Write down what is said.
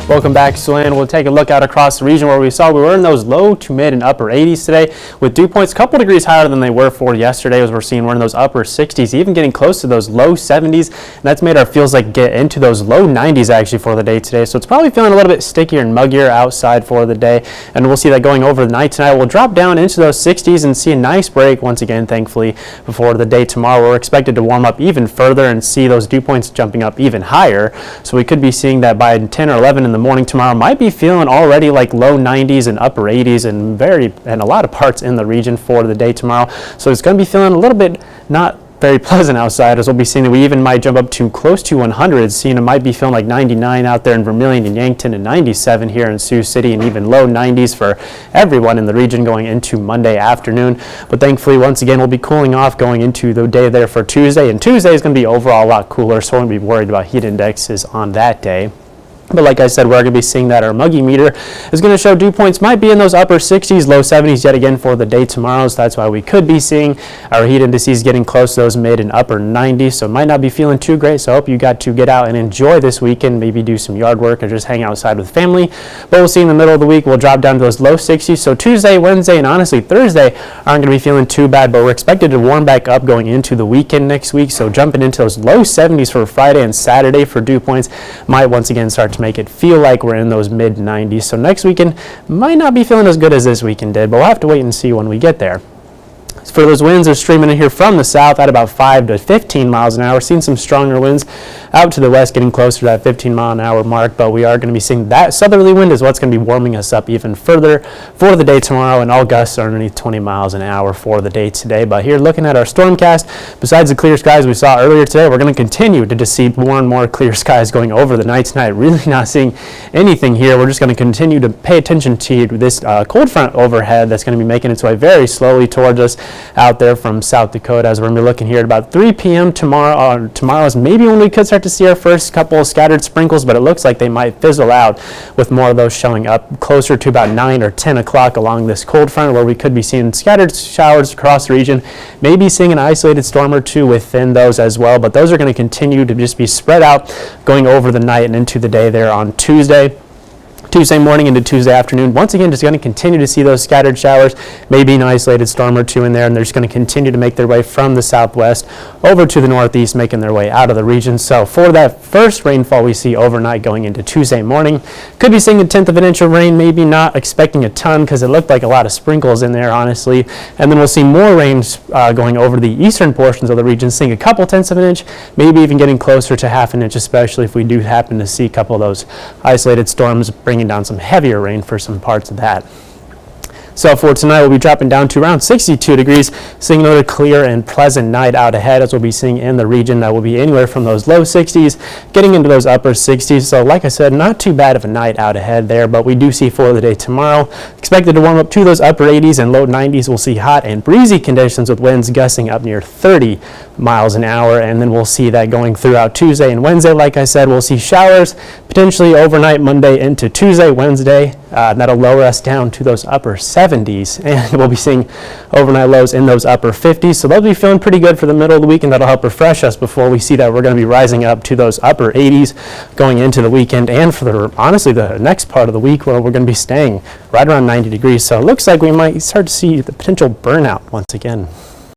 Welcome back to Siouxland. We'll take a look out across the region where we were in those low to mid and upper 80s today, with dew points a couple degrees higher than they were for yesterday, as we're seeing we're in those upper 60s, even getting close to those low 70s, and that's made our feels like get into those low 90s actually for the day today. So it's probably feeling a little bit stickier and muggier outside for the day, and we'll see that going over the night tonight. We'll drop down into those 60s and see a nice break once again, thankfully, before the day tomorrow. We're expected to warm up even further and see those dew points jumping up even higher, so we could be seeing that by 10 or 11 in the morning tomorrow. Might be feeling already like low 90s and upper 80s and a lot of parts in the region for the day tomorrow. So it's going to be feeling a little bit not very pleasant outside, as we'll be seeing that we even might jump up to close to 100. Seeing it might be feeling like 99 out there in Vermilion and Yankton, and 97 here in Sioux City, and even low 90s for everyone in the region going into Monday afternoon. But thankfully, once again, we'll be cooling off going into the day there for Tuesday, and Tuesday is going to be overall a lot cooler, so we won't be worried about heat indexes on that day. But like I said, we're going to be seeing that our muggy meter is going to show dew points might be in those upper 60s, low 70s yet again for the day tomorrow. So that's why we could be seeing our heat indices getting close to those mid and upper 90s. So it might not be feeling too great. So I hope you got to get out and enjoy this weekend, maybe do some yard work or just hang outside with family. But we'll see in the middle of the week, we'll drop down to those low 60s. So Tuesday, Wednesday, and honestly Thursday aren't going to be feeling too bad, but we're expected to warm back up going into the weekend next week. So jumping into those low 70s for Friday and Saturday for dew points might once again start to make it feel like we're in those mid 90s. So next weekend might not be feeling as good as this weekend did, but we'll have to wait and see when we get there. For those winds, they're streaming in here from the south at about 5 to 15 miles an hour. Seeing some stronger winds out to the west, getting closer to that 15 mile an hour mark, but we are going to be seeing that southerly wind is what's going to be warming us up even further for the day tomorrow, and all gusts are underneath 20 miles an hour for the day today. But here, looking at our stormcast, besides the clear skies we saw earlier today, we're going to continue to just see more and more clear skies going over the night tonight. Really not seeing anything here. We're just going to continue to pay attention to this cold front overhead that's going to be making its way very slowly towards us out there from South Dakota, as we're going to be looking here at about 3 p.m. tomorrow. Tomorrow is maybe when we could start to see our first couple of scattered sprinkles, but it looks like they might fizzle out with more of those showing up closer to about 9 or 10 o'clock along this cold front, where we could be seeing scattered showers across the region, maybe seeing an isolated storm or two within those as well, but those are going to continue to just be spread out going over the night and into the day there on Tuesday morning into Tuesday afternoon. Once again, just going to continue to see those scattered showers, maybe an isolated storm or two in there, and they're just going to continue to make their way from the southwest over to the northeast, making their way out of the region. So for that first rainfall we see overnight going into Tuesday morning, could be seeing 1/10 of an inch of rain, maybe not expecting a ton because it looked like a lot of sprinkles in there, honestly. And then we'll see more rain going over the eastern portions of the region, seeing a couple 1/10 of an inch, maybe even getting closer to 1/2 an inch, especially if we do happen to see a couple of those isolated storms bringing down some heavier rain for some parts of that. So for tonight, we'll be dropping down to around 62 degrees, seeing another clear and pleasant night out ahead, as we'll be seeing in the region that will be anywhere from those low 60s, getting into those upper 60s. So like I said, not too bad of a night out ahead there, but we do see for the day tomorrow, expected to warm up to those upper 80s and low 90s. We'll see hot and breezy conditions with winds gusting up near 30 miles an hour, and then we'll see that going throughout Tuesday and Wednesday. Like I said, we'll see showers potentially overnight Monday into Tuesday, Wednesday. That'll lower us down to those upper 70s, and we'll be seeing overnight lows in those upper 50s. So they'll be feeling pretty good for the middle of the week, and that'll help refresh us before we see that we're going to be rising up to those upper 80s going into the weekend, and for honestly the next part of the week, where we're going to be staying right around 90 degrees. So it looks like we might start to see the potential burnout once again.